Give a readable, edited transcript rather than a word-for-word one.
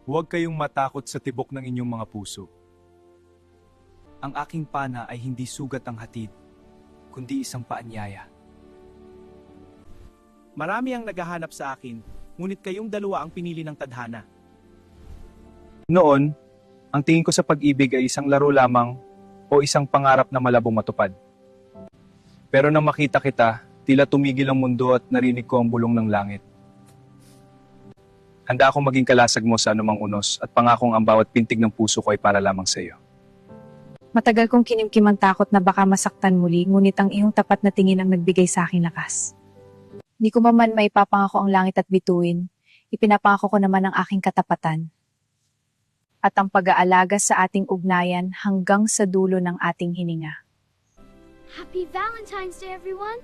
Huwag kayong matakot sa tibok ng inyong mga puso. Ang aking pana ay hindi sugat ang hatid, kundi isang paanyaya. Marami ang naghahanap sa akin, ngunit kayong dalawa ang pinili ng tadhana. Noon, ang tingin ko sa pag-ibig ay isang laro lamang o isang pangarap na malabong matupad. Pero nang makita kita, tila tumigil ang mundo at narinig ko ang bulong ng langit. Handa akong maging kalasag mo sa anumang unos at pangakong ang bawat pintig ng puso ko ay para lamang sa iyo. Matagal kong kinimkim ang takot na baka masaktan muli, ngunit ang iyong tapat na tingin ang nagbigay sa akin lakas. Di ko man maipapangako ang langit at bituin, ipinapangako ko naman ang aking katapatan. At ang pag-aalaga sa ating ugnayan hanggang sa dulo ng ating hininga. Happy Valentine's Day, everyone!